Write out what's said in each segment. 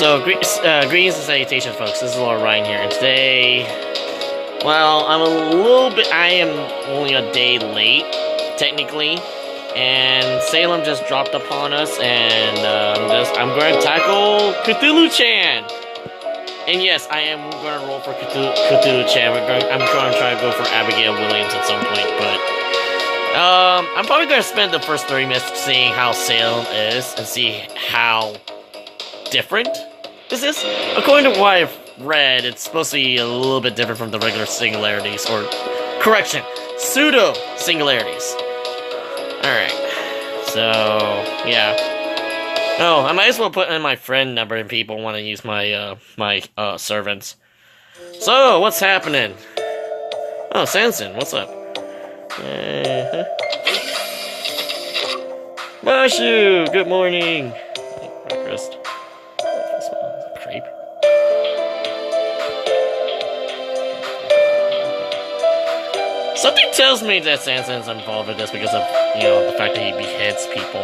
So, greetings and salutations, folks. This is Lord Ryan here, and today, well, I am only a day late, technically, and Salem just dropped upon us, and I'm going to tackle Cthulhu-chan. And yes, I am going to roll for Cthulhu-chan. I'm going to try to go for Abigail Williams at some point, but I'm probably going to spend the first 30 minutes seeing how Salem is and see how different this is. According to what I've read, it's supposed to be a little bit different from the regular singularities, or correction, pseudo singularities. Alright, so yeah. Oh, I might as well put in my friend number if people want to use my servants. So, what's happening? Oh, Sanson, what's up? Mashu, good morning. Breakfast. Creep. Something tells me that Sanson's involved with this because of, the fact that he beheads people.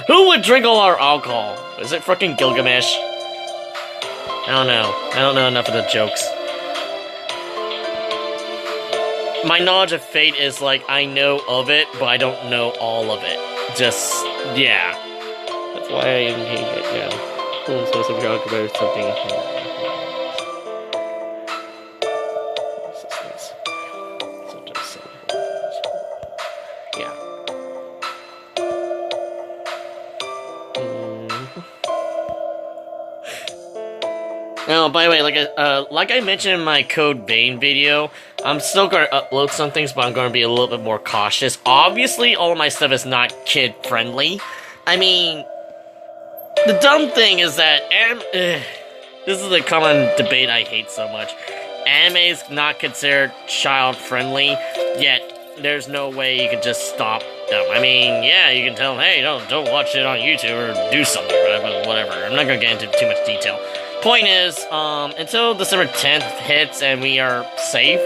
Who would drink all our alcohol? Is it frickin' Gilgamesh? I don't know. I don't know enough of the jokes. My knowledge of fate is like, I know of it, but I don't know all of it. Just, yeah. That's why I hate it, yeah. I'm supposed to talk about something. Oh, by the way, like I mentioned in my Code Vein video, I'm still going to upload some things, but I'm going to be a little bit more cautious. Obviously, all of my stuff is not kid-friendly. I mean, the dumb thing is that this is a common debate I hate so much. Anime is not considered child-friendly, yet there's no way you can just stop them. I mean, yeah, you can tell them, hey, don't watch it on YouTube or do something, right? But whatever. I'm not going to get into too much detail. Point is, until December 10th hits and we are safe,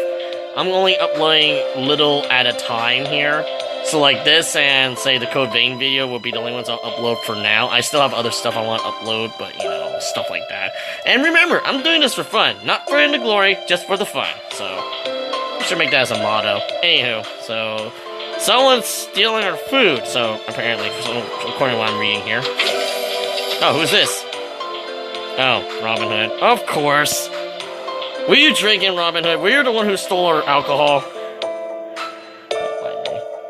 I'm only uploading little at a time here. So like this and, say, the Code Vein video will be the only ones I'll upload for now. I still have other stuff I want to upload, but, stuff like that. And remember, I'm doing this for fun. Not for the glory, just for the fun. So, I should make that as a motto. Anywho, so, someone's stealing our food, so, apparently, according to what I'm reading here. Oh, who's this? Oh, Robin Hood. Of course. Were you drinking, Robin Hood? Were you the one who stole our alcohol?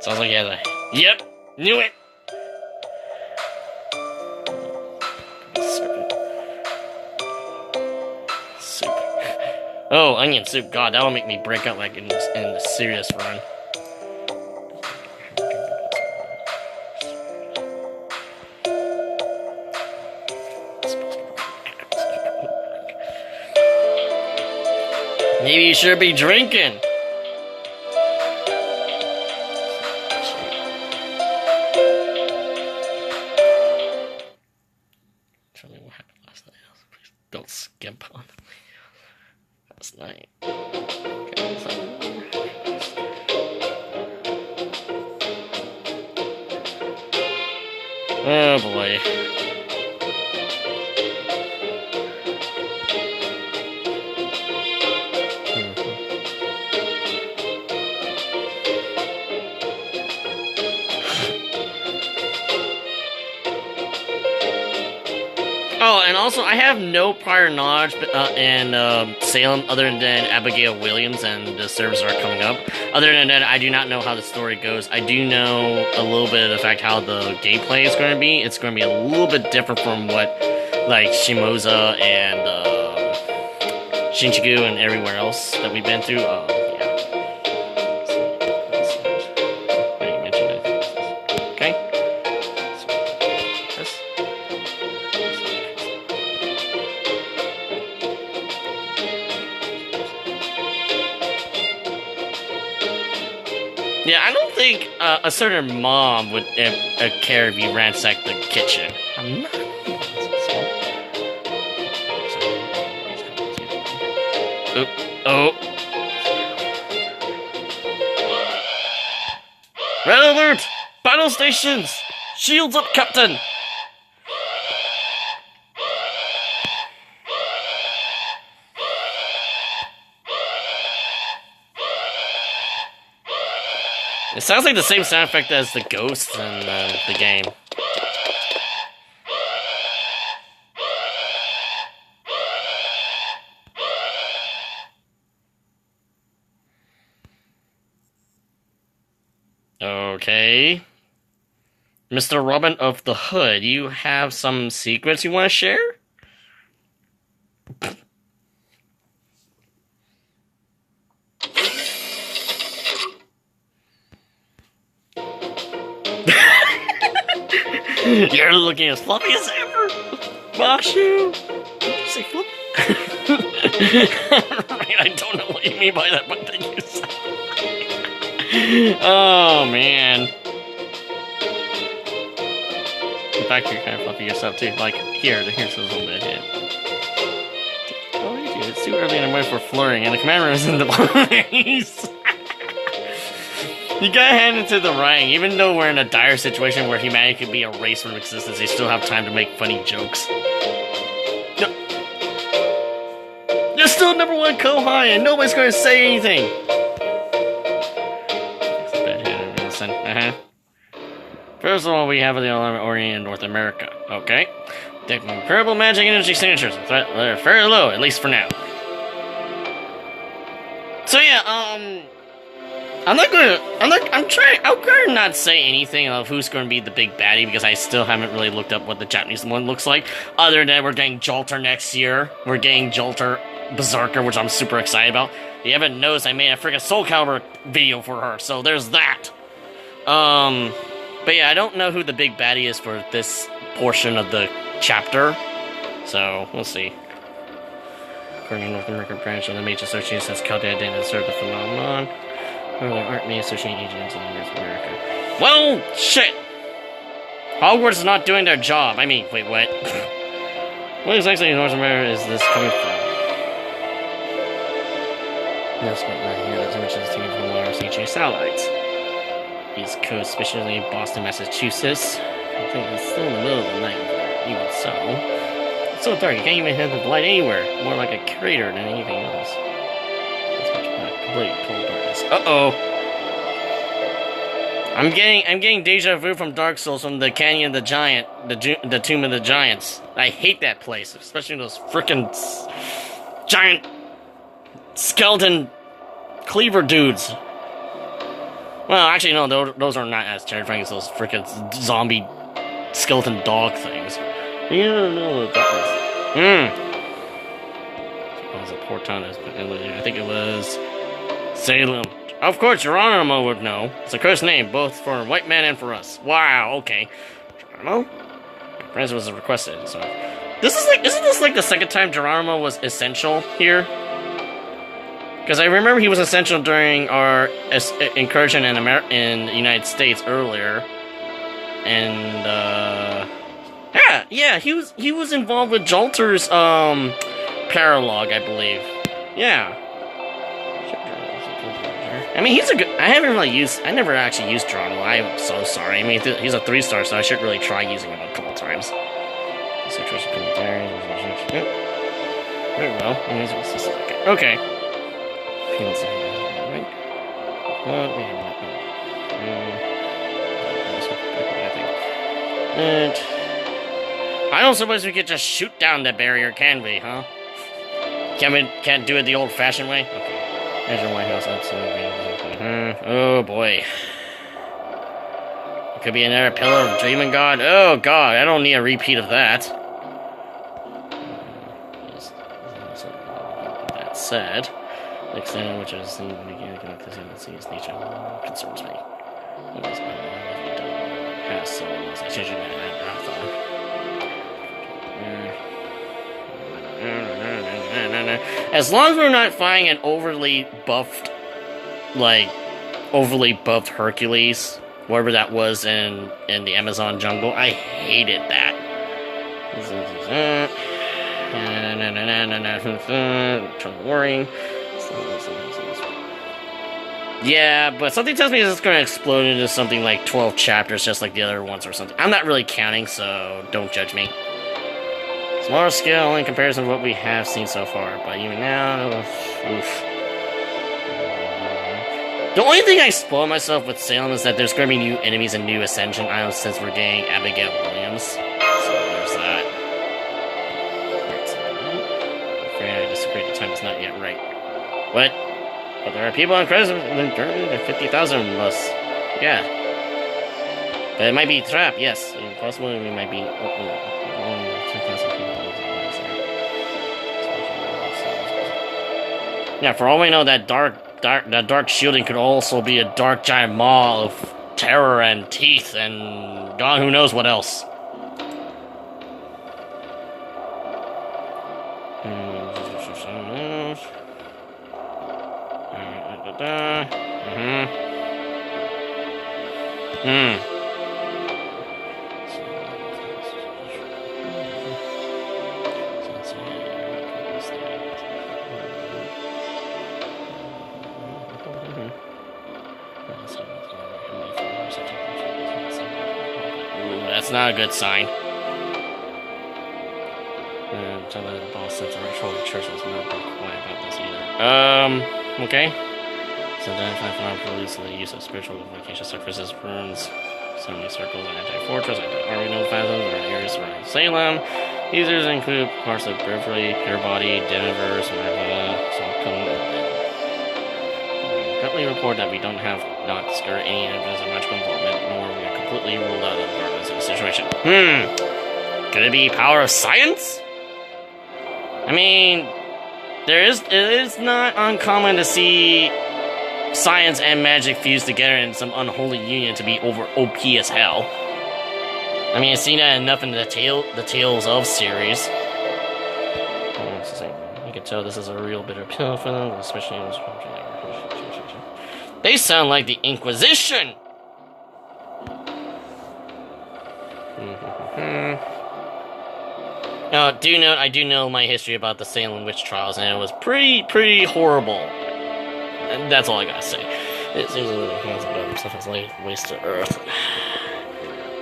Sounds like he has a... Yep, knew it! Soup. Oh, onion soup. God, that will make me break out like in the serious run. Maybe you should be drinking. Tell me what happened last night. Please don't skimp on me. Last night. Oh boy. Oh, and also, I have no prior knowledge in Salem other than Abigail Williams and the servers that are coming up. Other than that, I do not know how the story goes. I do know a little bit of the fact how the gameplay is going to be. It's going to be a little bit different from what, like, Shimoza and Shinjuku and everywhere else that we've been through. Yeah, I don't think a certain mom would care if you ransacked the kitchen. I'm not. Oh. Red alert! Battle stations! Shields up, Captain! It sounds like the same sound effect as the ghosts in the game. Okay. Mr. Robin of the Hood, you have some secrets you want to share? You're looking as fluffy as ever! Mashu! Did you say fluffy? I don't know what you mean by that, but then you said. Oh, man. In fact, you're kind of fluffy yourself, too. Like, here's a little bit, yeah. Oh, you do. It's too early in the morning for flirting, and the commander is in the place. You gotta hand it to the writing. Even though we're in a dire situation where humanity could be erased from existence, they still have time to make funny jokes. No. You're still #1 Kohai, and nobody's gonna say anything. First of all, we have the alarm oriented in North America. Okay. The comparable magic energy signatures. They're very low, at least for now. So yeah, I'm gonna not say anything of who's gonna be the big baddie because I still haven't really looked up what the Japanese one looks like. Other than we're getting Jalter next year. We're getting Jalter Berserker, which I'm super excited about. If you haven't noticed, I made a freaking Soul Calibur video for her, so there's that. But yeah, I don't know who the big baddie is for this portion of the chapter, so we'll see. According to North American branch of the Mage Association says Caldea didn't observe the phenomenon. Or there aren't many associating agents in North America. Well, shit! Hogwarts is not doing their job. I mean, wait, what? What exactly in North America is this coming from? Yes, but right here, the temperature is taken from our CJ satellites. East Coast, especially Boston, Massachusetts. I think it's still in the middle of the night, even so. It's so dark, you can't even have the light anywhere. More like a crater than anything else. It's much more complete total darkness. Uh-oh. I'm getting deja vu from Dark Souls from the Canyon of the Giant, the Tomb of the Giants. I hate that place, especially those frickin' giant skeleton cleaver dudes. Well, actually, no, those are not as terrifying as those frickin' zombie skeleton dog things. You don't know what that was. It was a Portanas, but I think it was Salem. Of course, Geronimo would know. It's a cursed name, both for a white man and for us. Wow, okay. Geronimo? Friends was requested, so... isn't this like the second time Geronimo was essential here? Because I remember he was essential during our incursion in the United States earlier, and yeah, he was involved with Jalter's paralogue, I believe. Yeah. I mean, he's a good. I never actually used Geronimo. I'm so sorry. I mean, he's a 3-star, so I should really try using him a couple times. Very well. Okay. And I don't suppose we could just shoot down the barrier, can we, huh? Can't do it the old-fashioned way? Okay. Measure White House, absolutely. Oh boy. It could be another Pillar of Dreaming God. Oh god, I don't need a repeat of that. That said, the extent which is the beginning of the sea's nature concerns me. As long as we're not finding an overly buffed, like, overly buffed Hercules, whatever that was in the Amazon jungle. I hated that. Worrying. Yeah, but something tells me it's going to explode into something like 12 chapters, just like the other ones or something. I'm not really counting, so don't judge me. Smaller scale in comparison to what we have seen so far, but even now, oof. The only thing I spoil myself with Salem is that there's going to be new enemies and new Ascension Islands since we're getting Abigail Williams. So there's that. I'm afraid I disagree, the time is not yet right. What? But there are people on credits and 50,000 of us. Yeah. But it might be a trap, yes. Possibly we might be... 10,000 people. Yeah, for all we know, that dark shielding could also be a dark giant maw of terror and teeth and God who knows what else. That's not a good sign. Tell the boss that the ritual of the church was not quiet about this either. Okay. So identify for release of the use of spiritual invocation surfaces, runes, so many circles, anti-fortress, anti-army no phantoms, or areas around Salem. Users include parts of Beverly, Pure Body, Denver's, currently report that we don't have not discovered any evidence of magical involvement, nor we are completely ruled out of the darkness of the situation. Could it be power of science? I mean, it is not uncommon to see science and magic fused together in some unholy union to be over OP as hell. I mean, I've seen that enough in the Tales of series. You can tell this is a real bitter pill for them, especially in this. They sound like the Inquisition! Now, I do know my history about the Salem witch trials, and it was pretty horrible. And that's all I gotta say. It seems like the hands of stuff is like waste of earth.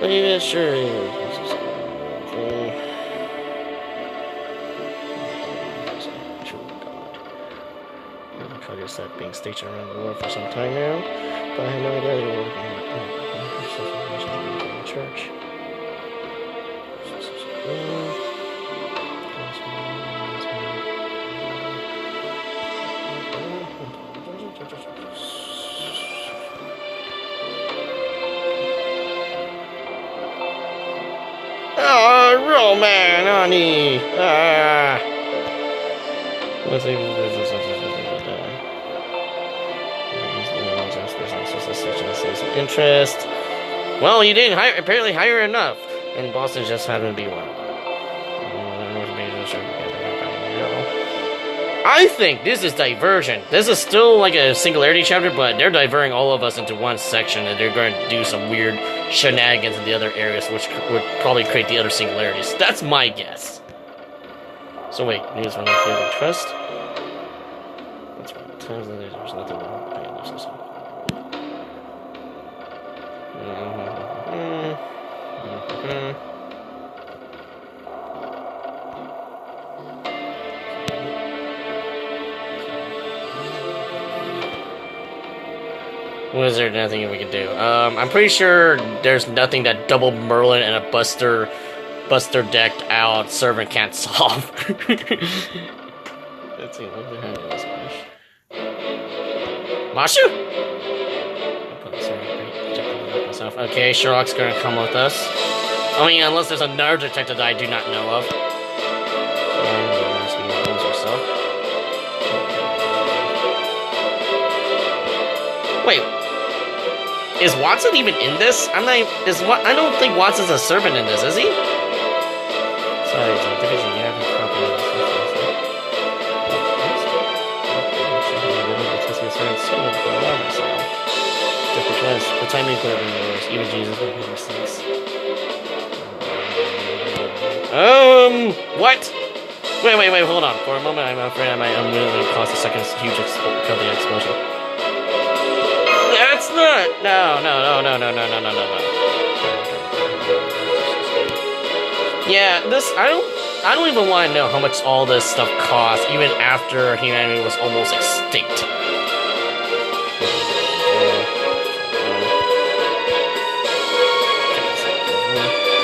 But yeah, sure. Codex that being stationed around the world for some time now, but I had no idea they were working in the church. Oh, real man, honey. Let's see. Interest. Well, you didn't apparently hire enough, and Boston just happened to be one. I think this is diversion. This is still like a singularity chapter, but they're diverting all of us into one section, and they're going to do some weird shenanigans in the other areas, which would probably create the other singularities. That's my guess. So wait, news from the favorite trust. That's right. Times there's nothing wrong with paying this. Was there nothing we can do? I'm pretty sure there's nothing that double Merlin and a Buster decked out servant can't solve. Let's see, what the hell is this Mashu? Okay, Sherlock's gonna come with us. I mean, unless there's another detective that I do not know of. Wait, is Watson even in this? I don't think Watson's a servant in this, is he? Sorry, division. You have a copy of this. Just because the timing could have been worse. Even Jesus would make mistakes. What? Wait, hold on. For a moment, I'm afraid I might unwillingly cause a second huge company explosion. That's not. No. Yeah, this I don't even want to know how much all this stuff costs, even after humanity was almost extinct.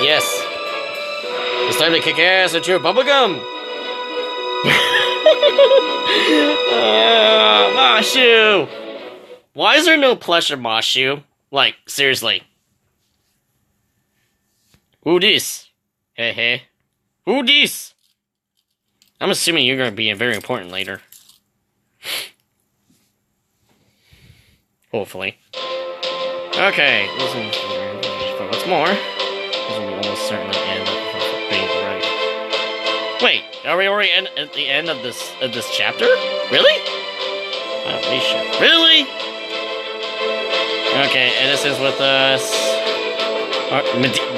Yes. It's time to kick ass and chew bubblegum! Mashu! Why is there no plush of Mashu? Like, seriously. Who this? Hey. Who this? I'm assuming you're gonna be very important later. Hopefully. Okay, listen. What's more? This will almost certainly end up being right. Wait, are we already at the end of this chapter? Really? Holy shit. Really? Okay, Edison's with us.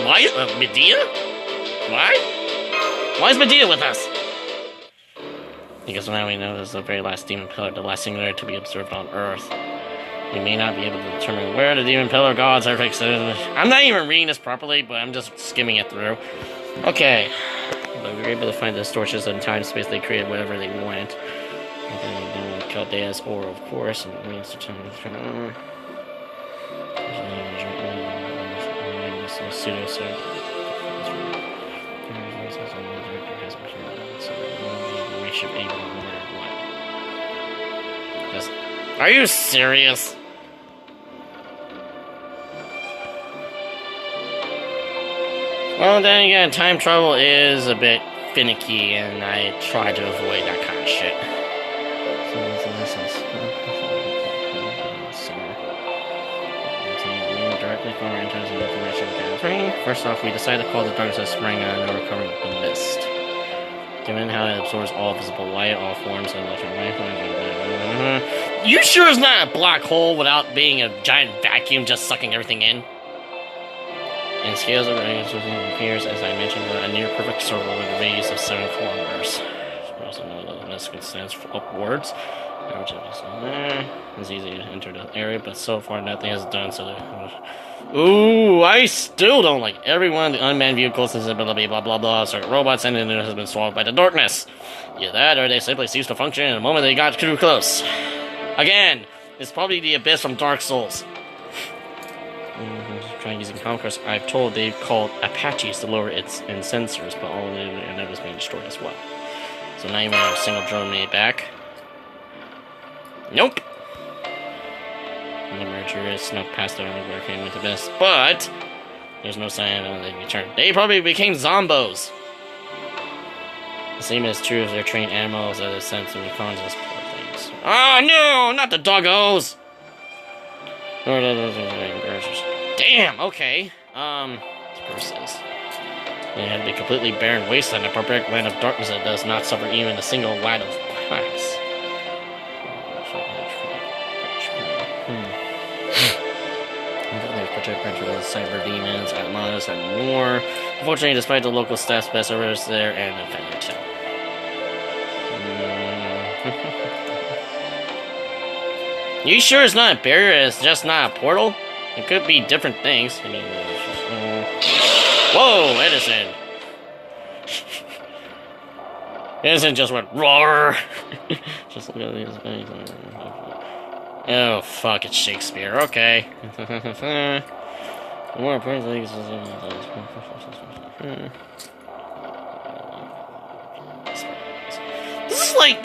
Why? Medea? Why? Why is Medea with us? Because now we know this is the very last demon pillar, the last singularity to be observed on Earth. We may not be able to determine where the demon pillar gods are fixed. I'm not even reading this properly, but I'm just skimming it through. Okay. But we were able to find the torches and time space they created whatever they want. Chaldea's ore, of course. And means to Are you serious? Well, then again, time travel is a bit finicky, and I try to avoid that kind of shit. Directly from our intents and information gathering. First off, we decided to call the darkness spring and recover the mist. Given how it absorbs all visible light, all forms, and you sure it's not a black hole without being a giant vacuum just sucking everything in? And scales of radius appears, as I mentioned, a near perfect circle with a radius of 7 kilometers. We also know that the mist extends upwards. It's easy to enter the area, but so far nothing has done so. Ooh, I still don't like every one of the unmanned vehicles is blah blah blah. Certain robots and internet has been swallowed by the darkness. Either that, or they simply ceased to function in the moment they got too close. Again, it's probably the abyss from Dark Souls. Trying using Conquest, I've told they've called Apaches to lower its sensors, but all of it and was being destroyed as well. So now even a single drone made it back. Nope. The merger is snuck past the army where came with the best, but there's no sign of they returned. They probably became zombos. The same is true of their trained animals that are sent to the conscious poor things. Oh no, not the doggos! Damn, okay. Versus. They had a completely barren wasteland, a barbaric land of darkness that does not suffer even a single light of glass. Cyber demons, Atlantis, and more. Unfortunately, despite the local staff's best efforts, there and offended too. You sure it's not a barrier? It's just not a portal? It could be different things. I mean, whoa, Edison! Edison just went roar. Just look at these. Oh fuck! It's Shakespeare. Okay. More importantly, this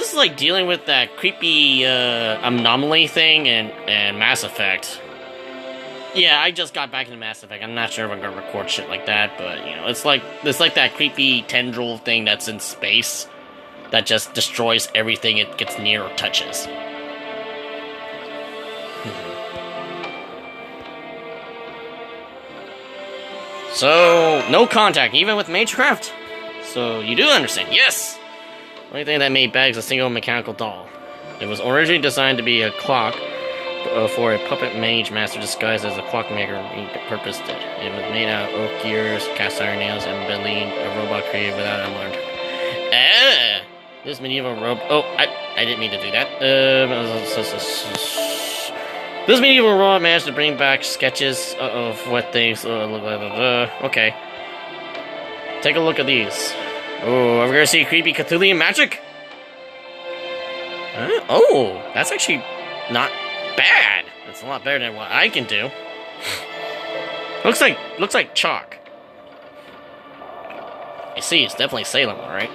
is like dealing with that creepy anomaly thing and Mass Effect. Yeah, I just got back into Mass Effect. I'm not sure if I'm gonna record shit like that, but you know, it's like that creepy tendril thing that's in space that just destroys everything it gets near or touches. So, no contact, even with Magecraft. So, you do understand, yes! The only thing that made Bags a single mechanical doll. It was originally designed to be a clock, for a puppet mage master disguised as a clockmaker repurposed it. It was made out of oak gears, cast iron nails, and believed a robot created without unlearned. This medieval robot. Oh, I didn't mean to do that. This medieval robot managed to bring back sketches of what things look like. Okay. Take a look at these. Oh, are we gonna see creepy Cthulhian magic? Huh? Oh, that's actually not bad. It's a lot better than what I can do. looks like chalk. I see, it's definitely Salem, alright?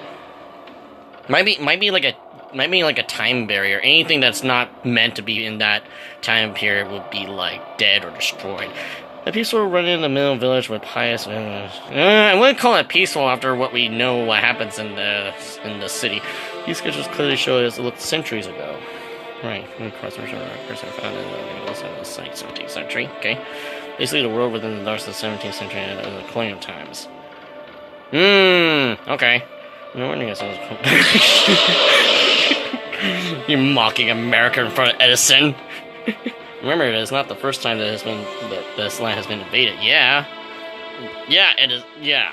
Might be like a time barrier. Anything that's not meant to be in that time period would be like dead or destroyed. A peaceful run in the middle village with pious. I wouldn't call it peaceful after what we know what happens in the city. These sketches clearly show us it looked centuries ago. Right, crossovers are found in the 17th century. Okay, basically the world within the dark of the 17th century and the colonial times. Okay. No wonder I sounds. You're mocking America in front of Edison. Remember, it's not the first time that this land has been invaded. Yeah, it is. Yeah.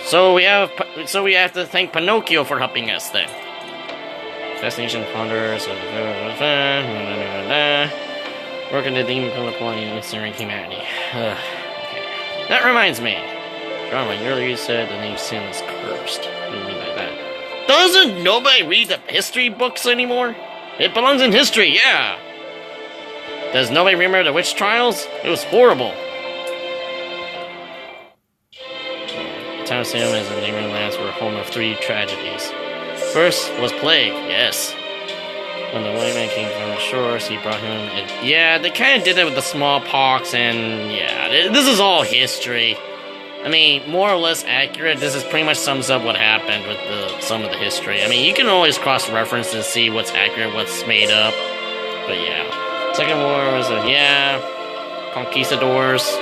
So we have to thank Pinocchio for helping us then. Fascination ponders. Working the demon pillar pulling and ensnaring humanity. Okay. That reminds me. John, earlier you said the name Sin is cursed. What do you mean by that? Doesn't nobody read the history books anymore? It belongs in history, yeah. Does nobody remember the witch trials? It was horrible. The town of Salem and the neighboring lands were home of 3 tragedies. First was plague, yes. When the white man came from the shores, he brought him. Yeah, they kind of did it with the smallpox, and yeah, this is all history. I mean, more or less accurate. This is pretty much sums up what happened with some of the history. I mean, you can always cross-reference and see what's accurate, what's made up. But yeah, Second War was conquistadors,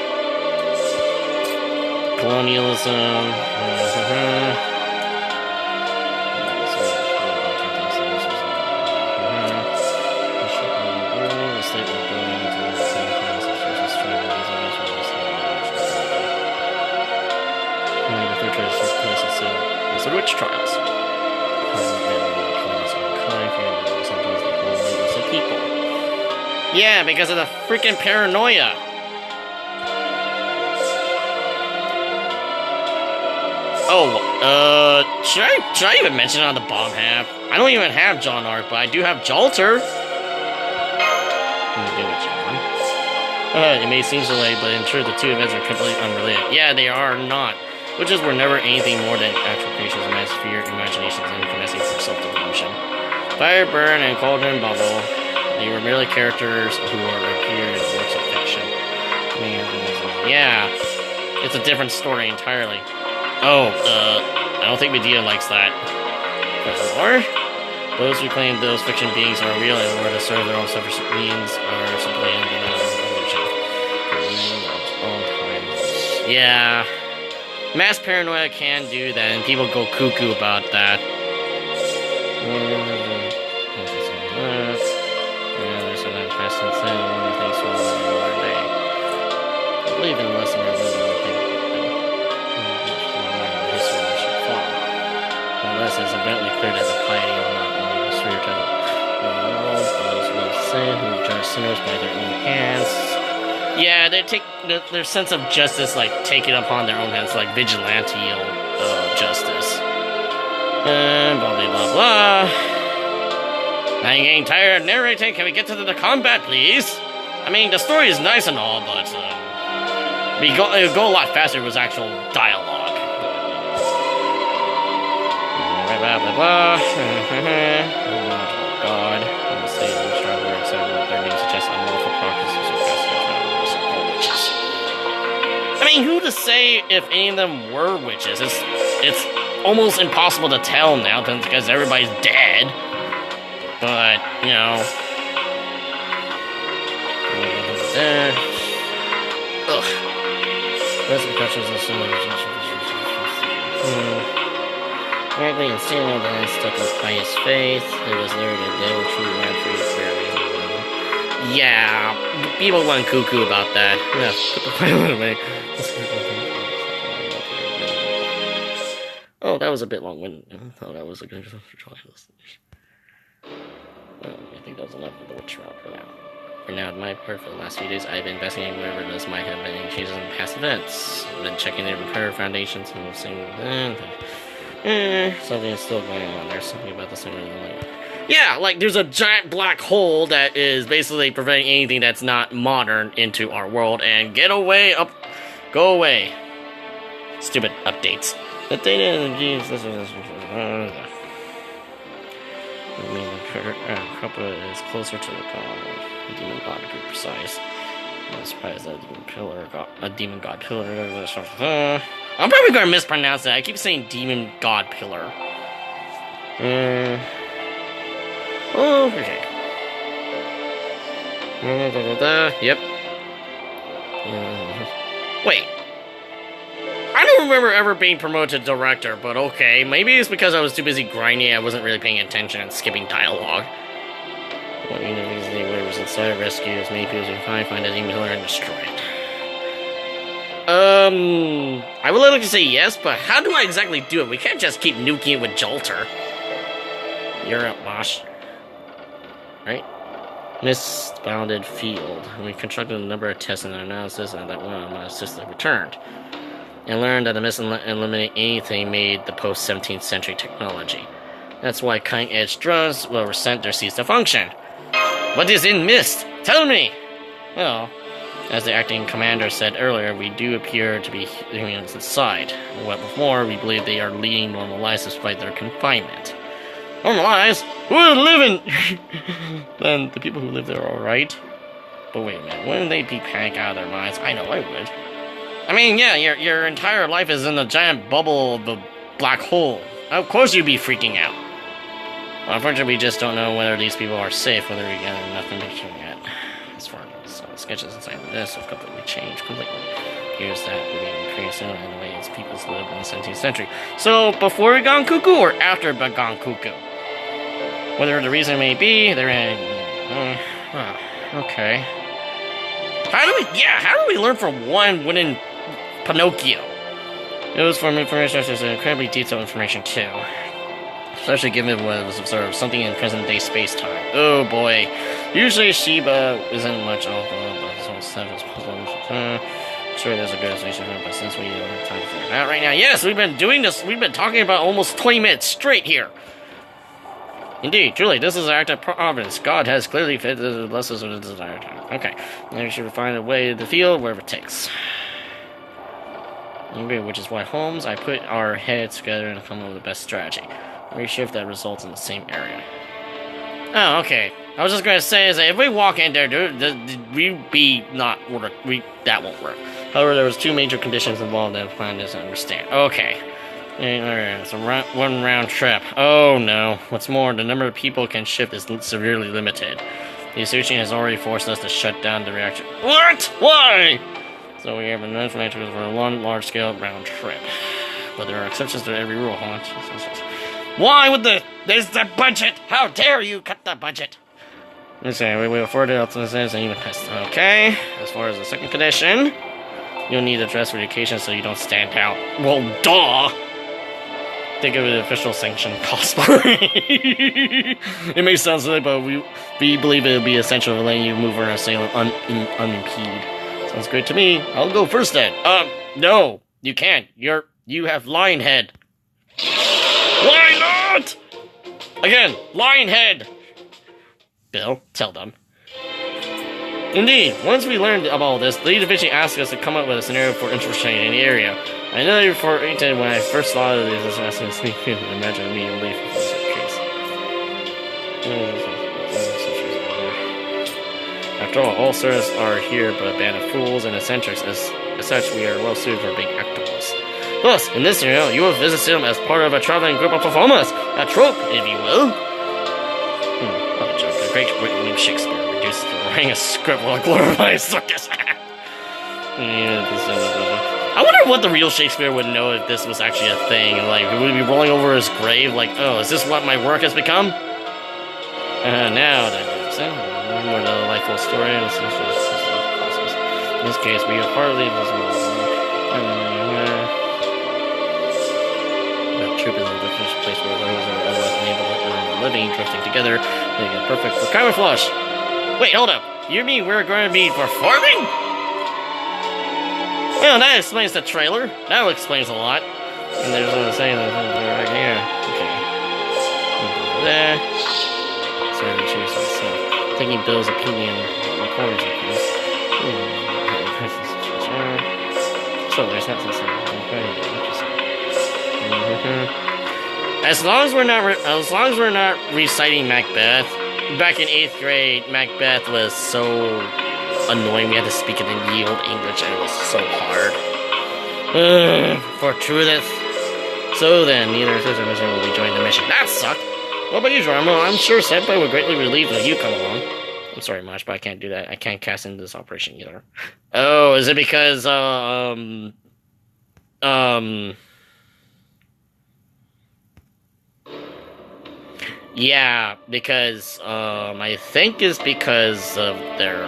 colonialism. The witch trials. People. Yeah, because of the freaking paranoia. Oh, should I even mention it on the bomb half? I don't even have John Art, but I do have Jalter. It may seem so late, but in truth, the two events are completely unrelated. Yeah, they are not. Witches were never anything more than actual creatures of man's fear, imaginations, and finessing for self-delusion. Fire, burn, and cauldron bubble. They were merely characters who appear in works of fiction. Yeah, it's a different story entirely. Oh, I don't think Medea likes that. Or those who claim those fiction beings are real and were to serve their own selfish means are simply in denial of illusion. Yeah. Mass paranoia can do that, and people go cuckoo about that. I believe in less and unless it's abundantly clear that the piety will not only destroy those who sin, who judge sinners by their own hands. Yeah, they take their sense of justice, like, take it upon their own hands, like vigilante justice. And blah, blah, blah, blah. I'm getting tired of narrating. Can we get to the combat, please? I mean, the story is nice and all, but it would go a lot faster if it was actual dialogue. Blah, blah, blah, blah. Oh, God. I'm going to say I'm stronger, except what their name suggests unlawful practices. I mean, who to say if any of them were witches? It's almost impossible to tell now because everybody's dead. But, you know. Directly in Salem, the man stuck up by his faith. It was there to do true man for his prayer. Yeah, people went cuckoo about that. Yeah, put the violin away. Oh, that was a bit long-winded. I thought that was a good try. I think that was enough of the witch route for now. For now, on my part, for the last few days, I've been investigating whatever this might have been any changes in past events. I've been checking the repair foundations and saying, something is still going on. There's something about the center of the light. Yeah, like there's a giant black hole that is basically preventing anything that's not modern into our world. And get away, go away. Stupid updates. The data and genes. Couple is closer to the demon god to be precise. I'm surprised that a demon god pillar. I'm probably gonna mispronounce that. I keep saying demon god pillar. Oh, okay. Yep. Wait. I don't remember ever being promoted to director, but okay. Maybe it's because I was too busy grinding, I wasn't really paying attention and skipping dialogue. What you know, these waivers inside rescue as many people as you find a demon killer and destroy it. I would like to say yes, but how do I exactly do it? We can't just keep nuking it with Jalter. You're up, Mosh. Right? Mist-bounded field. We constructed a number of tests and analysis, and that one of my assistants returned. And learned that the mist eliminate anything made the post-17th century technology. That's why cutting-edge drugs were sent their seeds to function. What is in mist? Tell me! Well, as the acting commander said earlier, we do appear to be humans inside. What more, we believe they are leading normal lives despite their confinement. Normal lives? Who are living? Then the people who live there are alright. But wait a minute, wouldn't they be panicking out of their minds? I know I would. I mean, yeah, your entire life is in a giant bubble of the black hole. Of course you'd be freaking out. Well, unfortunately, we just don't know whether these people are safe, whether we get enough information yet. As far as sketches inside of this have completely changed completely. Here's that we're pretty soon in the way its peoples lived in the 17th century. So, before we gone cuckoo or after we gone cuckoo? Whatever the reason may be, they're in... okay. How do we learn from one wooden Pinocchio? It was from information such as incredibly detailed information too. Especially given what was observed, something in present-day space-time. Oh boy. Usually Shiba isn't much off but so stuff is puzzling. Sure there's a good explanation for it, but since we don't have time to figure it out right now. Yes, we've been doing this, we've been talking about almost 20 minutes straight here. Indeed, truly, this is an act of providence. God has clearly fit the blessings of the desired time. Okay, now we should find a way to the field, wherever it takes. Okay, which is why, Holmes, I put our heads together and come up with the best strategy. Reshift that results in the same area. Oh, okay. I was just gonna say is that if we walk in there, that won't work. However, there was two major conditions involved that the plan doesn't understand. Okay. Alright, it's a one round trip. Oh no. What's more, the number of people can shift is severely limited. The association has already forced us to shut down the reactor. What? Why? So we have enough information for one large-scale round trip. But there are exceptions to every rule, huh? Why would there's the budget? How dare you cut the budget? Let's see, we afford it, and even test. Okay. As far as the second condition, you'll need a dress for the occasion so you don't stand out. Well, duh! Think of the official sanction cosplay. It may sound silly, but we believe it will be essential to letting you move around Salem unimpeded. Sounds good to me. I'll go first then. No, you can't. You have lion head. Why not? Again, lion head. Bill, tell them. Indeed, once we learned about all this, the lead division asked us to come up with a scenario for infiltrating the area. I know you were irritated when I first thought of these assassins sneak in and imagine me and leave for such case. After all servants are here but a band of fools and eccentrics. As such, we are well suited for being actors. Thus, in this scenario, you will visit them as part of a traveling group of performers. A trope, if you will. What a joke. The great William Shakespeare reduced to writing a script while glorifying circus. I wonder what the real Shakespeare would know if this was actually a thing. Like, would we be rolling over his grave? Like, oh, is this what my work has become? Now then, more the delightful story. In this case, we are hardly visible. The troop is a different place where those are otherwise unable to earn a living, drifting together, making it perfect for camouflage. Wait, hold up. You mean we're going to be performing? Well, that explains the trailer. That explains a lot. And there's one saying that right here. Okay. There. Sorry to choose myself. Taking Bill's opinion records of this. So there's not something. As long as we're not reciting Macbeth. Back in 8th grade, Macbeth was so annoying. We had to speak it in ye old English, and it was so hard. For truth. So then, neither sister or mission will be joining the mission. That sucked. What about you, Drama? I'm sure Senpai would greatly relieve if you come along. I'm sorry, Mosh, but I can't do that. I can't cast into this operation either. Oh, is it because, yeah, because, I think it's because of their,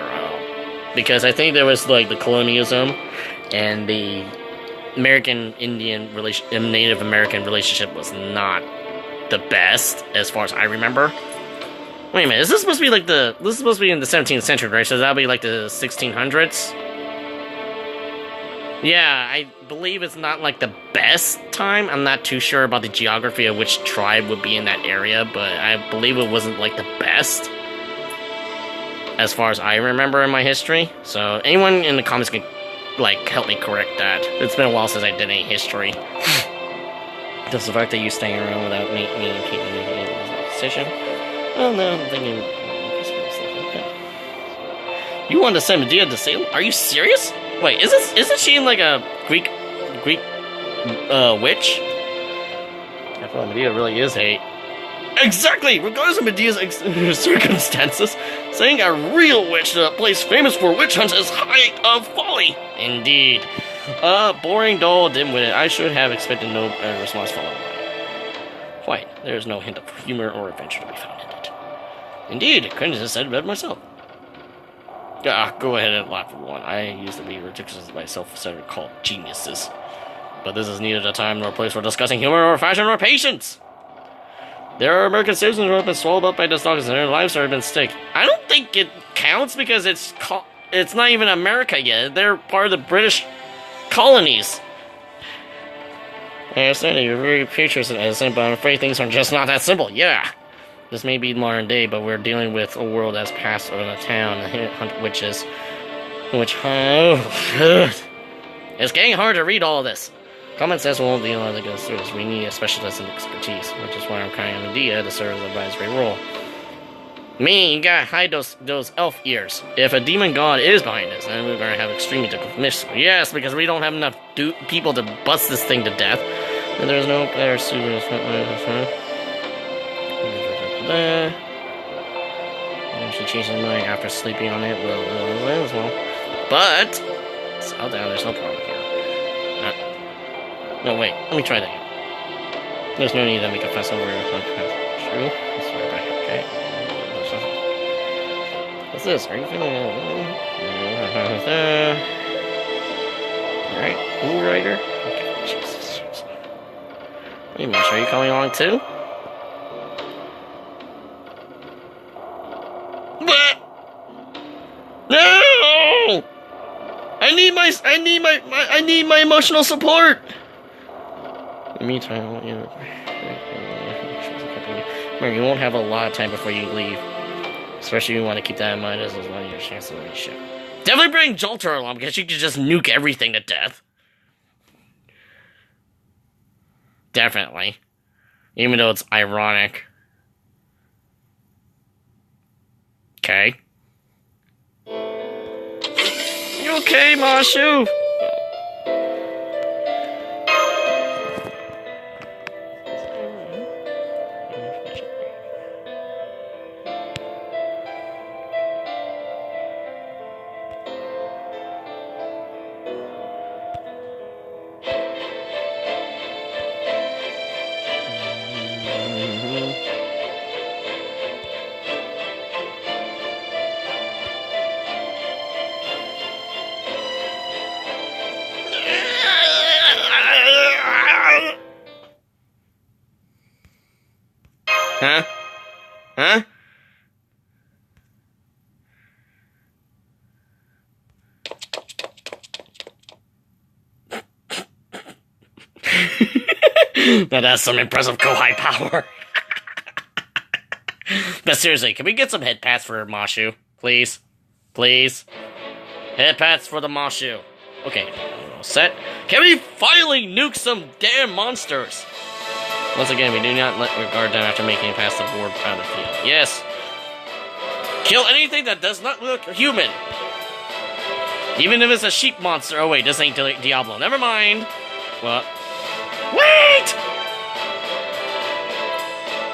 because I think there was, like, the colonialism and the American Indian Native American relationship was not the best, as far as I remember. Wait a minute, is this supposed to be, like, this is supposed to be in the 17th century, right? So that'll be, like, the 1600s? Yeah, I believe it's not, like, the best time. I'm not too sure about the geography of which tribe would be in that area, but I believe it wasn't, like, the best, as far as I remember in my history. So anyone in the comments can, like, help me correct that. It's been a while since I did any history. Does the fact that you staying around without me keeping making a decision? Well, no, I'm thinking... You want to send Medea to Salem? Are you serious? Wait, isn't she like a Greek witch? I thought Medea really is a... Exactly! Regardless of Medea's circumstances, saying a real witch to a place famous for witch hunts is height of folly! Indeed. Boring, dull, dim-witted. I should have expected no response following mine. Quite. There is no hint of humor or adventure to be found in it. Indeed, I couldn't have said it better myself. Go ahead and laugh at one. I used to be ridiculous by self-centered called geniuses. But this is neither the time nor place for discussing humor or fashion or patience. There are American citizens who have been swallowed up by this dog and their lives are at stake. I don't think it counts because it's not even America yet. They're part of the British colonies. I understand that you're very patriotic, but I'm afraid things are just not that simple. Yeah. This may be modern day, but we're dealing with a world that's passed over the town, it's getting hard to read all this. Common sense won't be able to go through this. We need a specialist in expertise, which is why I'm calling on Medea to serve as an advisory role. Meaning, you gotta hide those elf ears. If a demon god is behind this, then we're gonna have extremely difficult mission. Yes, because we don't have enough people to bust this thing to death. And there's no better suitor. She changed her mind after sleeping on it. Well. But oh, there's no problem here. No, wait. Let me try that again. There's no need to make a fuss over it. True. Let's start back. Okay. What's this? Are you feeling? All right. Ooh, Rider. Okay. Jesus. Wait a minute. Are you coming along too? No! I need my emotional support. In the meantime, I want you to... Remember, you won't have a lot of time before you leave. Especially if you want to keep that in mind as one of your chances of ship. Definitely bring Jalter along because she could just nuke everything to death. Definitely. Even though it's ironic. Okay. You okay, Mashu? Huh? Huh? Now that's some impressive Kohai power. But seriously, can we get some head pats for Mashu? Please? Please? Head pats for the Mashu. Okay, all set. Can we finally nuke some damn monsters? Once again, we do not let regard them after making it past the board battlefield. Yes. Kill anything that does not look human. Even if it's a sheep monster. Oh wait, this ain't Diablo. Never mind. What? Wait!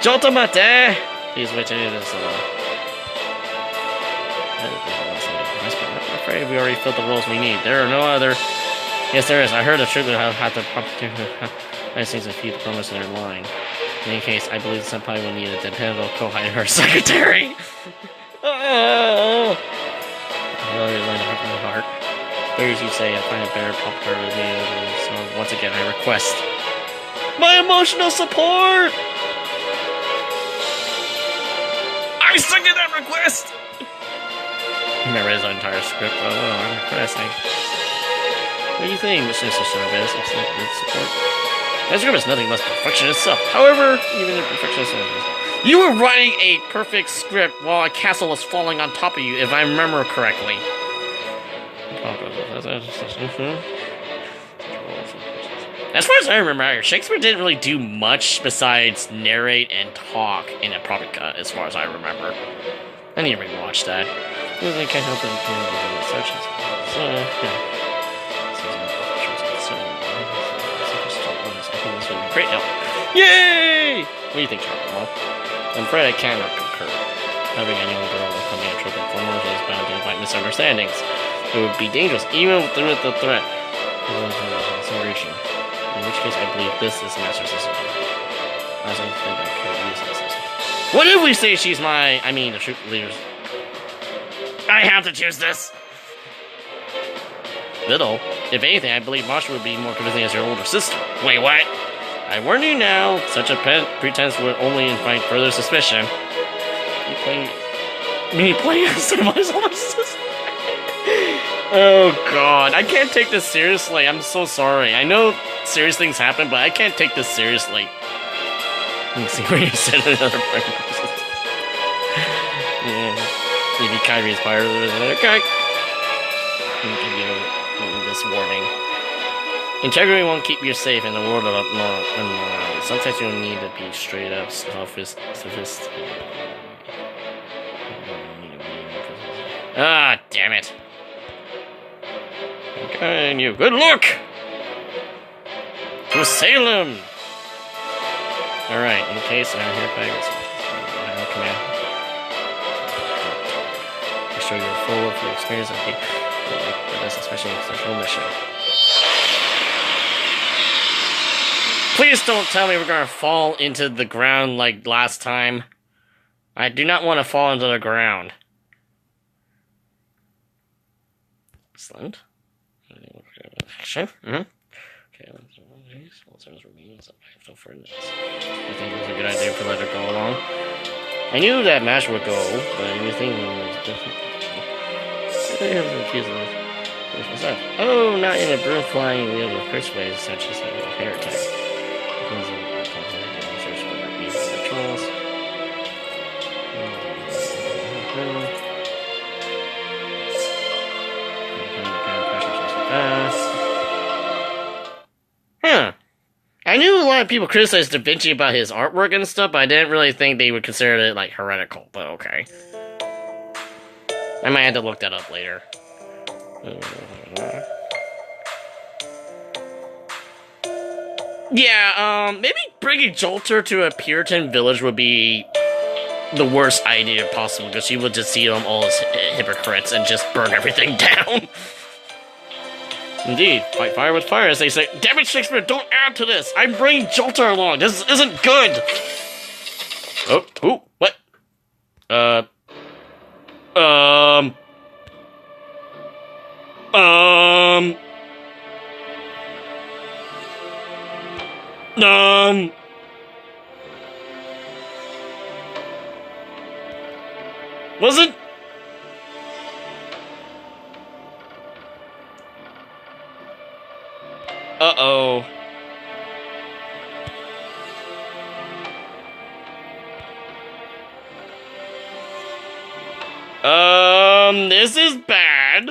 Jalter mate! Please wait till it is I'm afraid we already filled the roles we need. There are no other... Yes, there is. I heard the truth will have to... I seems a few diplomas in their line. In any case, I believe the senpai will need a dependable Kohai her secretary. Oh! I really learned to my heart. Where as you say, I find it better popular with me. So once again, I request my emotional support! I second that request! I read his entire script. Oh, I'm requesting. What do you think, Mr. Service? It's not good support. My script is nothing less perfection itself. However, even if perfection is you were writing a perfect script while a castle was falling on top of you, if I remember correctly. As far as I remember, Shakespeare didn't really do much besides narrate and talk in a proper cut, as far as I remember. I need to rewatch that. I can't help it. Great help. Yay! What do you think, Charlie? I'm afraid I cannot concur. Having any other girl coming at trouble for more is bound to invite misunderstandings. It would be dangerous, even with the threat of consideration. In which case, I believe this is Master System. As I think I could use this system. What if we say she's the troop leaders? I have to choose this! Little. If anything, I believe Masha would be more convincing as your older sister. Wait, what? I warn you now, such a pretense would only invite further suspicion. Me playing as my older sister? Oh god, I can't take this seriously. I'm so sorry. I know serious things happen, but I can't take this seriously. Let me see where you said another part. Yeah. Maybe Kyrie is part of it. Okay. Let me give you this warning. Integrity won't keep you safe in the world of unmorality. Sometimes you'll need to be straight up sophisticated. Ah, damn it. Okay, and you. Good luck! To Salem! Alright, in case I'm here by command. I'm sure you're full of experience and for this, especially in such a mission. Please don't tell me we're gonna fall into the ground like last time. I do not want to fall into the ground. Excellent. Sure. Okay, I think it was a good idea to let her go along. I knew that Mash would go, but anything was different. What's that? Oh, not in a broom flying wheel with first ways such as a heretic. Research for that music rituals. Huh. I knew a lot of people criticized Da Vinci about his artwork and stuff, but I didn't really think they would consider it, like, heretical, but okay. I might have to look that up later. Yeah, maybe bringing Jalter to a Puritan village would be the worst idea possible, because she would just see them all as hypocrites and just burn everything down. Indeed, fight fire with fire, as they say. Damn it, Shakespeare, don't add to this! I'm bringing Jalter along! This isn't good! Oh, ooh, what? Um. Um. Was it? Uh-oh. This is bad.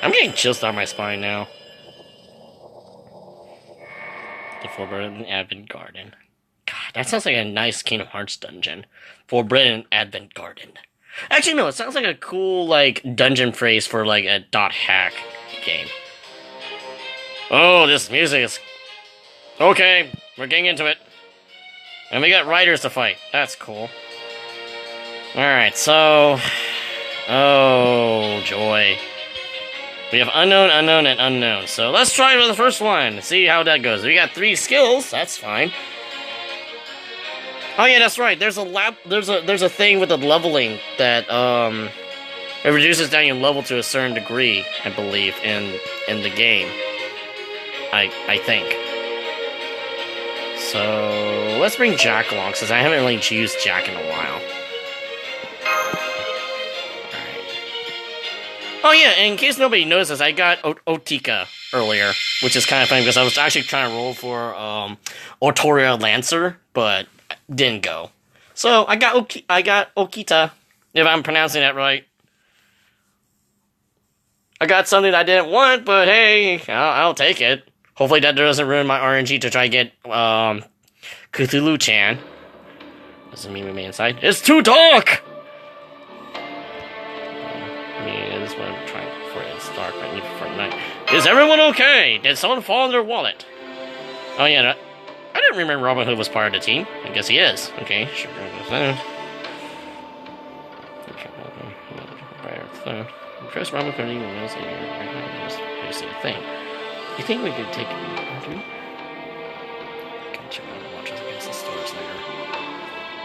I'm getting chills down my spine now. The Forbidden Advent Garden. God, that sounds like a nice Kingdom Hearts dungeon. Forbidden Advent Garden. Actually, no, it sounds like a cool, like, dungeon phrase for, like, a .hack game. Oh, this music is... Okay, we're getting into it. And we got riders to fight. That's cool. Alright, so... Oh, joy. We have unknown, unknown, and unknown. So let's try with the first one. See how that goes. We got 3 skills. That's fine. Oh yeah, that's right. There's a thing with the leveling that it reduces down your level to a certain degree, I believe, in the game. I think. So let's bring Jack along, since I haven't really used Jack in a while. Oh yeah, in case nobody notices, I got Otika earlier, which is kind of funny because I was actually trying to roll for Otoria Lancer, but didn't go. So I got Okita, if I'm pronouncing that right. I got something I didn't want, but hey, I'll take it. Hopefully that doesn't ruin my RNG to try to get Cthulhu-chan. Doesn't mean we may inside. It's too dark. This is what I'm trying for. It's dark, but I need for night. Is everyone okay? Did someone fall in their wallet? Oh yeah, I didn't remember Robin Hood was part of the team. I guess he is. Okay, sure. Chris Robin Hood even knows that you're a thing. You think we could take it? Watches against the stores later.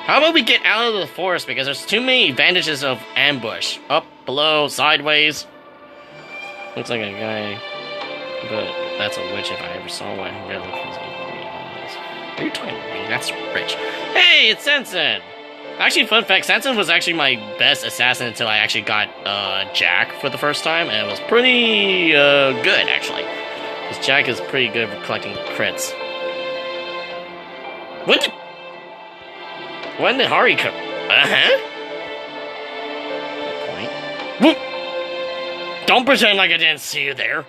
How about we get out of the forest, because there's too many advantages of ambush. Up, below, sideways. Looks like a guy, but that's a witch if I ever saw one. Are you talking to me? That's rich. Hey, it's Sensen! Actually, fun fact, Sensen was actually my best assassin until I actually got Jack for the first time, and it was pretty good, actually. Because Jack is pretty good for collecting crits. What? When did Hari come? Good point. Whoop! Don't pretend like I didn't see you there.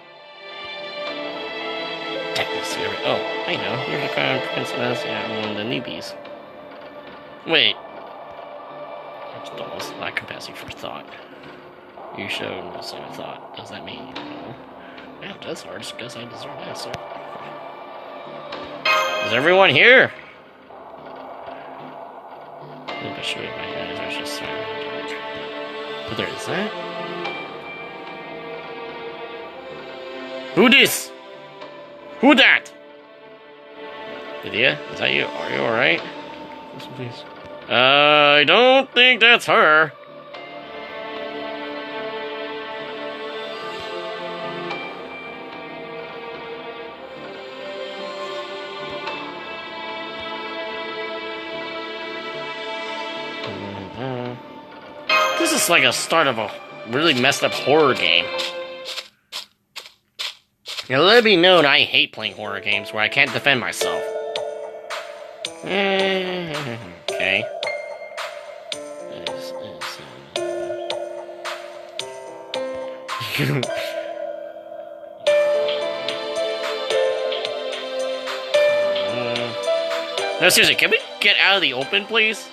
Oh, I know. You're the crown princess, yeah, one of the newbies. Wait. There's almost lack capacity for thought. You showed no sign of thought. Does that mean no? Yeah, that's hard. I guess I deserve an answer. Is everyone here? But sure, my eyes are just starting to dark. But there is that. Who this? Who that? Lydia, is that you? Are you alright? Listen, please. I don't think that's her. This is like a start of a really messed up horror game. Now let it be known I hate playing horror games where I can't defend myself. Okay. No, seriously, can we get out of the open, please?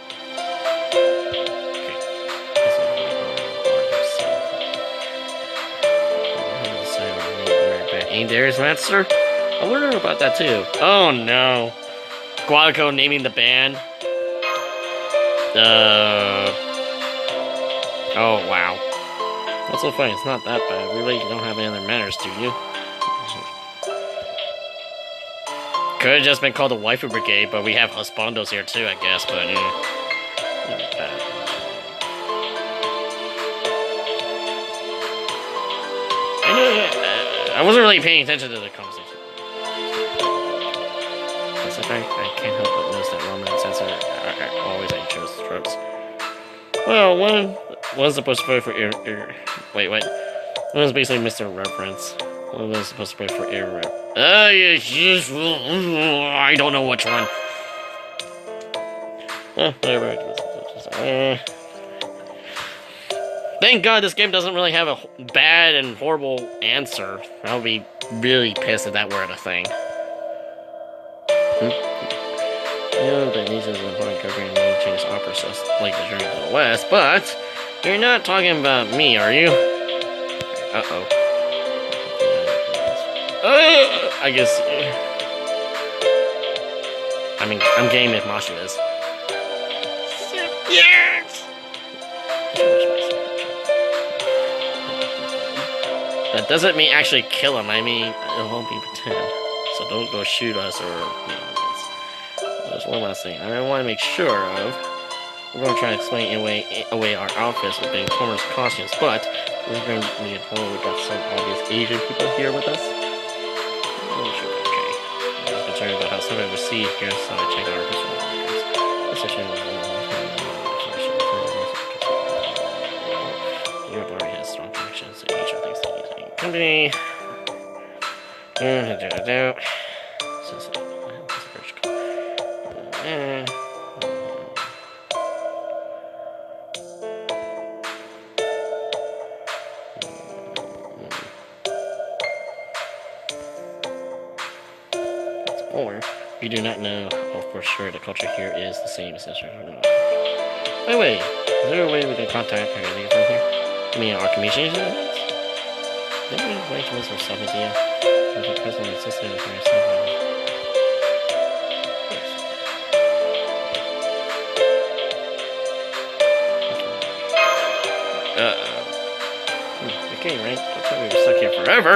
Ain't there's Master? I wonder about that too. Oh no. Guadaco naming the band. Oh, wow. What's so funny? It's not that bad. We really don't have any other manners, do you? Could have just been called the Waifu Brigade, but we have husbandos here too, I guess, but yeah. I wasn't really paying attention to the conversation. I can't help but notice that Roman and Censor are always anxious strokes. Well, one's supposed to pray for wait. One is basically Mr. Reference. One was supposed to pray for I don't know which one. Whatever. Thank God this game doesn't really have a bad and horrible answer. I would be really pissed if that were a thing. You know that Nietzsche is an important covering many Chinese opera stuff, like The Journey to the West, but you're not talking about me, are you? Uh-oh. I guess... I mean, I'm game if Mashu is. Yes! That doesn't mean actually kill him, I mean, it won't be pretend. So don't go shoot us or, you know, there's one last thing I want to make sure of. We're going to try to explain away our outfits with being Homer's costumes, but we're going to be told we got some obvious Asian people here with us. I'm sure okay. I was concerned about how some of us see here, so I checked our historical records. This session was Europe already has strong connections to Asia thanks to the company. Or you do not know for sure the culture here is the same as this. By the way, is there a way we can contact our from here? I mean, our communications? Didn't we wait to us for some idea? The president and sister of You're kidding, right? Don't tell me we're stuck here forever.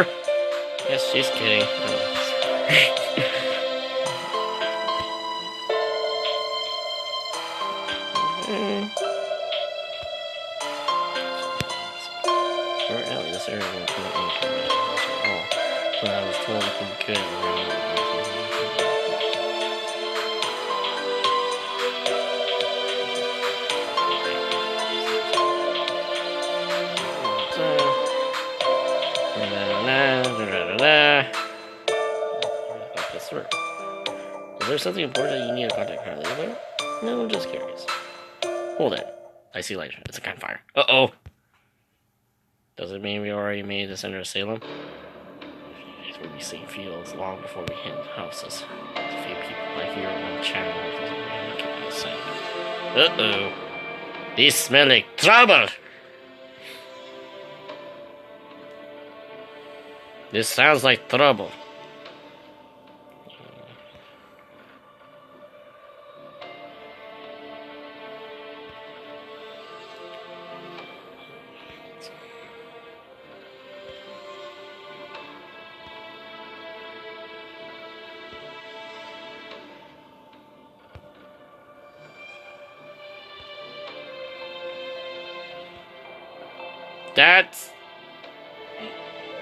Yes, she's kidding. Oh. Apparently, this area won't come any information at all. But I was told it would be good around. Is there something important that you need to contact Harley about? No, I'm just curious. Hold it. I see light. It's a campfire. Uh-oh. Does it mean we already made the center of Salem? It will be seeing fields long before we hit houses. There's a few people I hear on chatting with us. Uh-oh. These smell like trouble! This sounds like trouble. That's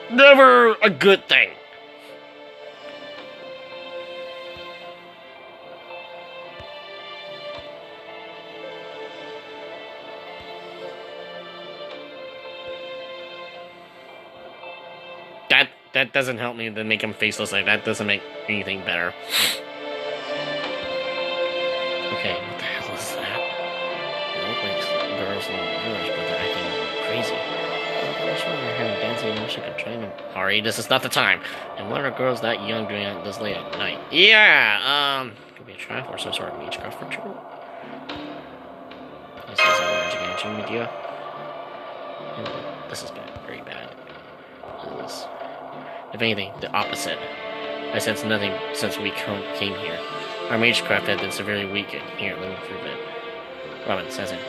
never a good thing. That doesn't help me to make him faceless. Like that doesn't make anything better. Okay, what the hell is that? It looks like girls in the village, but they're acting crazy. I'm sure they're having dancing and she could train them. Ari, this is not the time. And what are girls that young doing out this late at night? Yeah, could be a trap or some sort of witchcraft ritual. This is our magic media. This is bad, very bad. If anything, the opposite. I sense nothing since we came here. Our magecraft had been severely weakened. Here, let me prove it. Robin says it.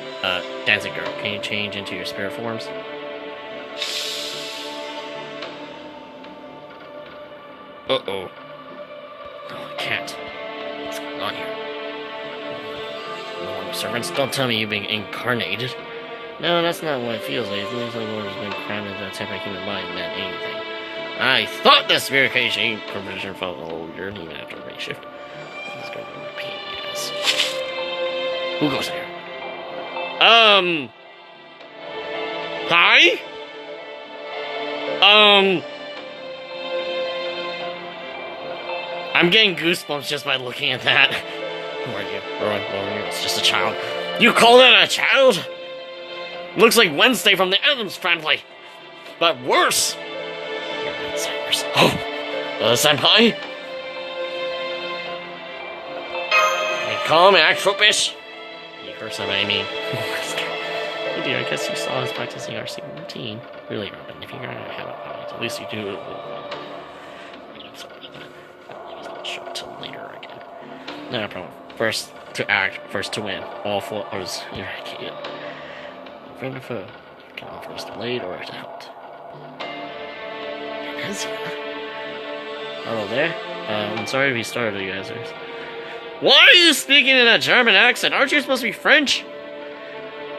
dancing girl, can you change into your spirit forms? Uh-oh. No, I can't. What's going on here? Lord of servants, don't tell me you're being incarnated. No, that's not what it feels like. It feels like Lord has been crammed into a temporary human body meant anything. I thought this verification provision felt a little weird even after reshift. This is going to be a pain in the ass. Who goes there? Hi? I'm getting goosebumps just by looking at that. Who are you? Who are you? It's just a child. You call that a child? Looks like Wednesday from the Adams family. But worse. You're outsiders. Oh! Senpai? You call me Actropish? You heard somebody, I mean. Oh dear, I guess you saw us practicing our secret routine. Really, Robin, if you're gonna have a comment, at least you do it. I'm sorry about that. Maybe it's not show until later again. No problem. First to act, first to win. All four was eradicated. Friend or foe, you can offer us the blade or to help. Hello there. I'm sorry if you startled you guys. Why are you speaking in a German accent? Aren't you supposed to be French?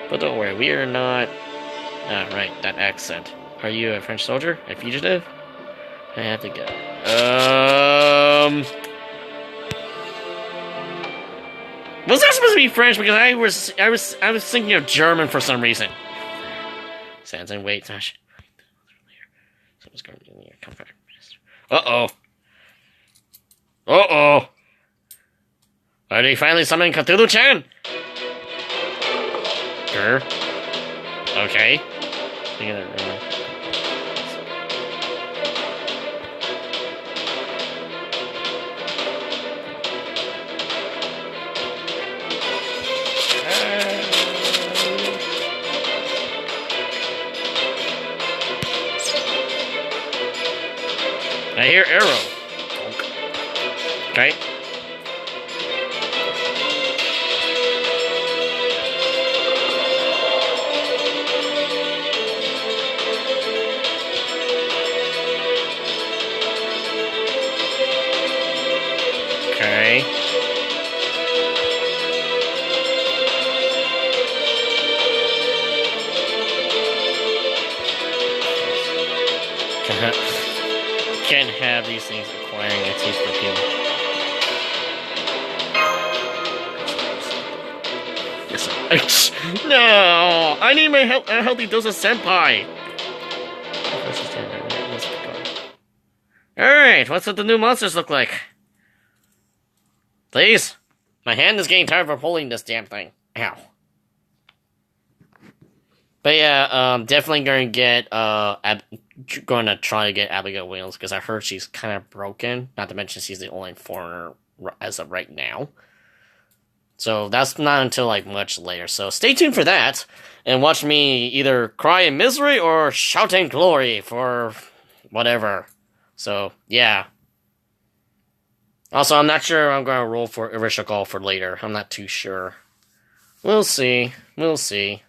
But don't worry, we are not... Ah, right, that accent. Are you a French soldier? A fugitive? I have to go. Was that supposed to be French? Because I was thinking of German for some reason. Sans and wait, Sash. Someone's going to be in your comfort. Uh-oh. Uh-oh. Are they finally summoning Cthulhu-chan? Sure. Okay. I hear arrow. Okay. Okay. Can't have these things acquiring a taste for healing. Yes, no! I need my a healthy dose of senpai! Alright, what's what the new monsters look like? Please? My hand is getting tired of holding this damn thing. Ow. But yeah, definitely gonna get, gonna try to get Abigail Williams, because I heard she's kind of broken, not to mention she's the only foreigner as of right now. So that's not until, like, much later, so stay tuned for that, and watch me either cry in misery or shout in glory for whatever. So, yeah. Also, I'm not sure I'm gonna roll for Irishikal for later, I'm not too sure. We'll see, we'll see.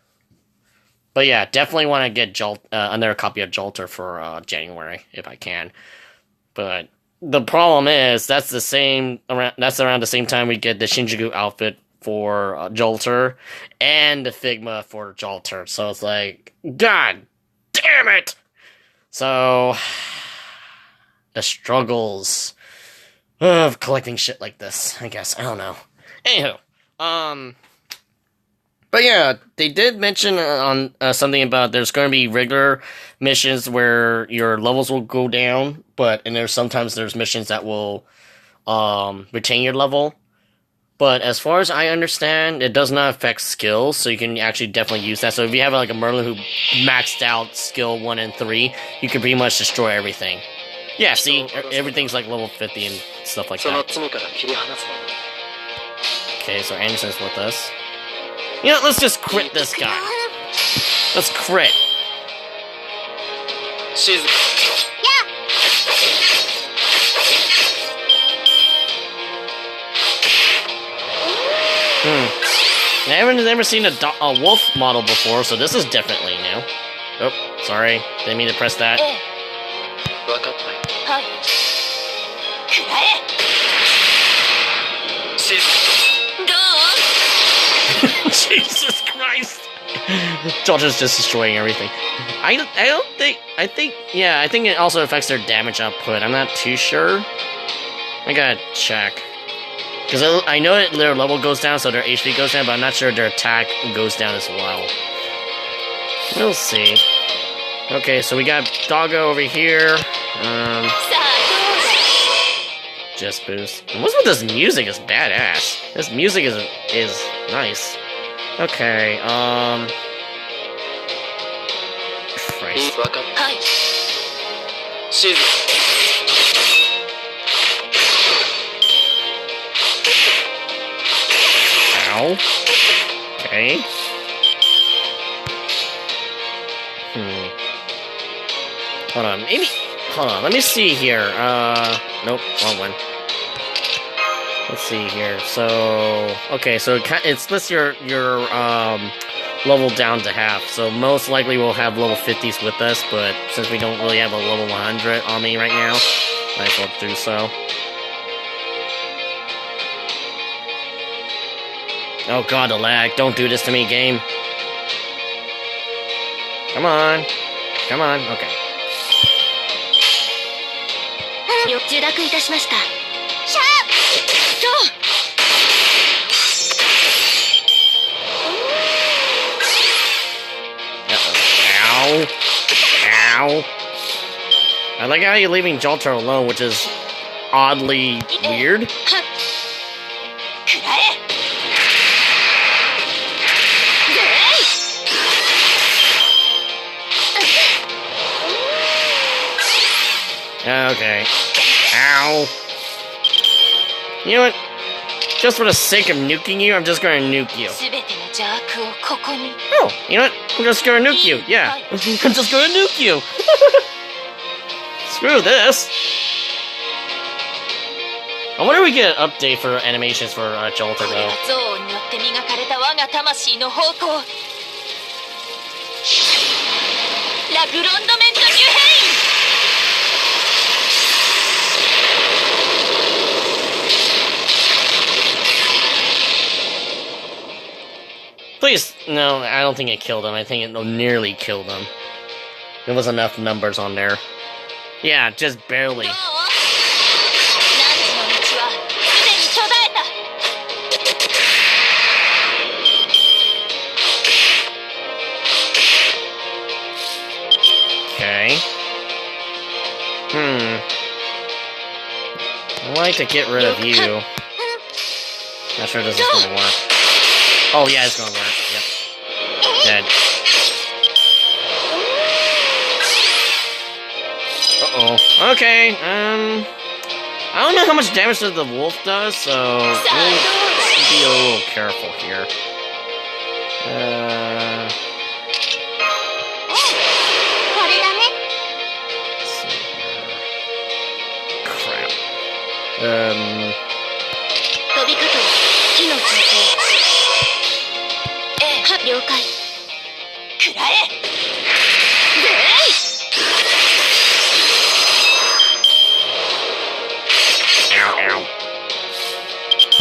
But yeah, definitely want to get another copy of Jalter for January if I can. But the problem is that's around the same time we get the Shinjuku outfit for Jalter and the Figma for Jalter. So it's like, God damn it! So the struggles of collecting shit like this, I guess. I don't know. Anywho, but yeah, they did mention on something about there's going to be regular missions where your levels will go down, and there's missions that will retain your level. But as far as I understand, it does not affect skills, so you can actually definitely use that. So if you have like a Merlin who maxed out skill 1 and 3, you can pretty much destroy everything. Yeah, see, everything's like level 50 and stuff like that. Okay, so Anderson's with us. You know, let's just crit this guy. Let's crit. I haven't ever seen a wolf model before, so this is definitely new. Oh, sorry. Didn't mean to press that. Jesus Christ! Jalter's just destroying everything. I think it also affects their damage output. I'm not too sure. I gotta check. Because I know that their level goes down, so their HP goes down, but I'm not sure their attack goes down as well. We'll see. Okay, so we got Doggo over here. Just boost. And what's with this music? Is badass. This music is nice. Okay, Christ. Ow. Okay. Hold on, maybe... Hold on, let me see here. Nope, wrong one. Let's see here. So... Okay, so it splits your level down to half. So most likely we'll have level 50s with us, but since we don't really have a level 100 on me right now, I might as well do so. Oh god, the lag. Don't do this to me, game. Come on. Come on. Okay. Ow. Ow. I like how you're leaving Jalter alone, which is oddly weird. Okay. Ow. You know what? Just for the sake of nuking you, I'm just gonna nuke you. Oh, you know what? I'm just gonna nuke you. Yeah. I'm just gonna nuke you. Screw this. I wonder if we get an update for animations for Jalter, though. Please, no, I don't think it killed him. I think it nearly killed him. There was enough numbers on there. Yeah, just barely. Okay. I'd like to get rid of you. Not sure this is gonna work. Oh yeah, it's gonna work. Yep. Dead. Uh-oh. Okay, I don't know how much damage the wolf does, so we'll be a little careful here. Crap.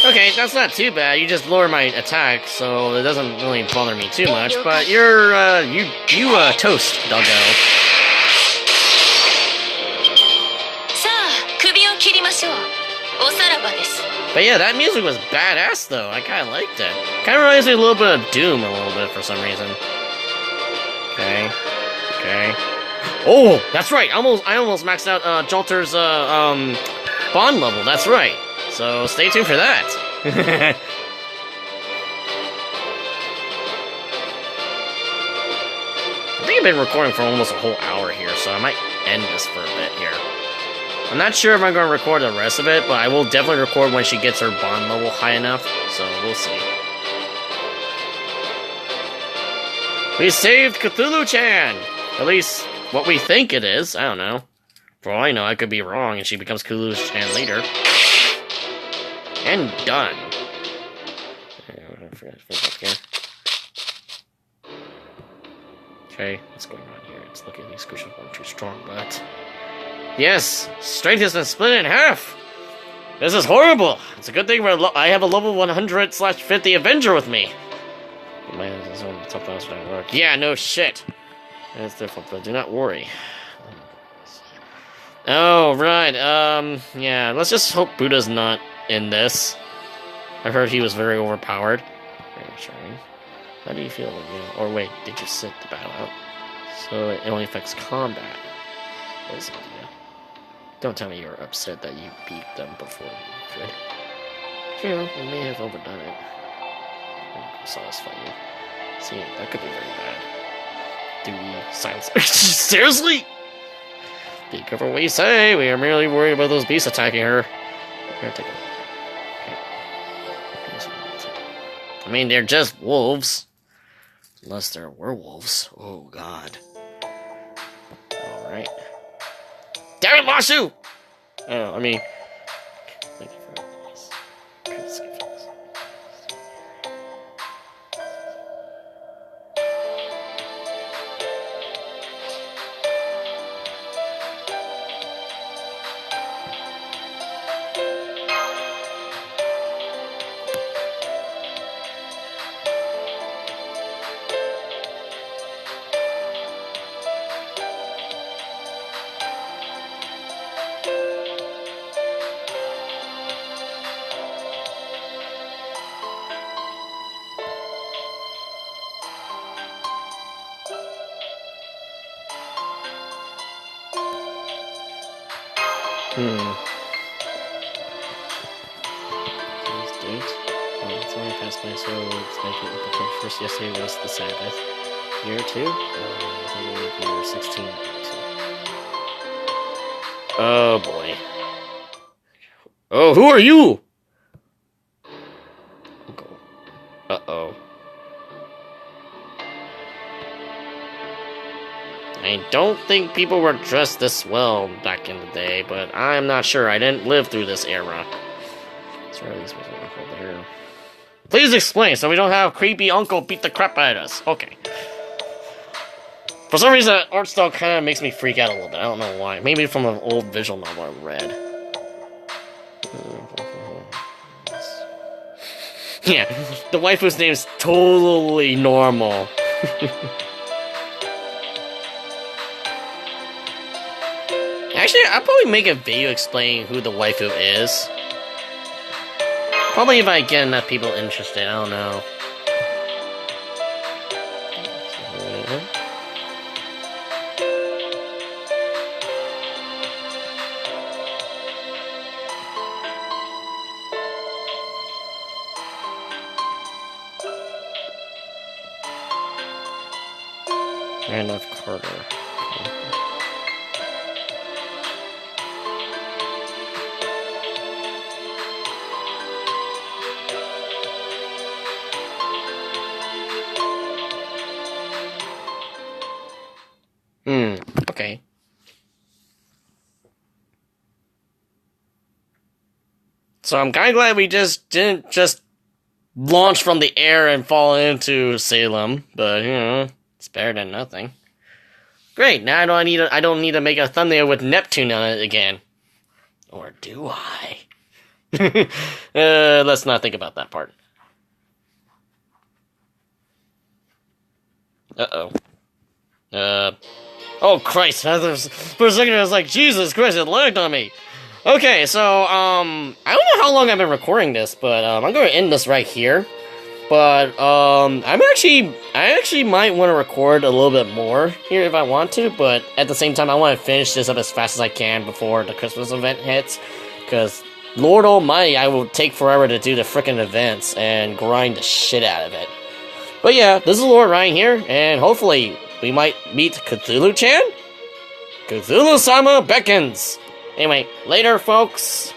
Okay, that's not too bad. You just lower my attack, so it doesn't really bother me too much. But you're you toast, doggo. But yeah, that music was badass though. I kind of liked it. Kind of reminds me a little bit of Doom a little bit for some reason. Okay. Okay. Oh, that's right. I almost maxed out Jalter's bond level. That's right. So stay tuned for that. I think I've been recording for almost a whole hour here, so I might end this for a bit here. I'm not sure if I'm going to record the rest of it, but I will definitely record when she gets her bond level high enough, so we'll see. We saved Cthulhu-chan! At least, what we think it is. I don't know. For all I know, I could be wrong, and she becomes Cthulhu-chan later. And done. forgot to finish up here. Okay, what's going on here? It's looking like these squishes weren't too strong, but... Yes! Strength has been split in half! This is horrible! It's a good thing I have a level 100/50 Avenger with me! Yeah, no shit! That's their fault, but do not worry. Oh, right, yeah, let's just hope Buddha's not in this. I heard he was very overpowered. Very charming. How do you feel when you... Or wait, did you sit the battle out? So it only affects combat. That is an idea. Don't tell me you're upset that you beat them before you could. You know, we may have overdone it. I saw us fighting. See, that could be very bad. Do we silence... Seriously? Be careful what you say. We are merely worried about those beasts attacking her. Here, take a look. I mean, they're just wolves. Unless they're werewolves. Oh, God. Alright. Damn it, Masu! Oh, I mean... Thank you for this. Today's date? Oh, it's only past by, so it's like the first yesterday was the Sabbath. Year 2? Year 16. Oh boy. Oh, who are you? Uh-oh. I don't think people were dressed this well back in the day, but I'm not sure. I didn't live through this era. Please explain so we don't have creepy uncle beat the crap out of us. Okay. For some reason, that art style kind of makes me freak out a little bit. I don't know why. Maybe from an old visual novel I read. Yeah, the waifu's name is totally normal. Actually, I'll probably make a video explaining who the waifu is. Probably if I get enough people interested, I don't know. Randolph Carter. Okay. So I'm kind of glad we didn't just launch from the air and fall into Salem, but you know, it's better than nothing. Great. Now I don't need to make a thumbnail with Neptune on it again. Or do I? Let's not think about that part. Uh-oh. Oh, Christ. For a second, I was like, Jesus Christ, it lagged on me. Okay, so, I don't know how long I've been recording this, but, I'm going to end this right here. But, I actually might want to record a little bit more here if I want to, but at the same time, I want to finish this up as fast as I can before the Christmas event hits. Because, Lord almighty, I will take forever to do the frickin' events and grind the shit out of it. But yeah, this is Lord Ryan here, and hopefully we might meet Cthulhu-chan? Cthulhu-sama beckons! Anyway, later, folks.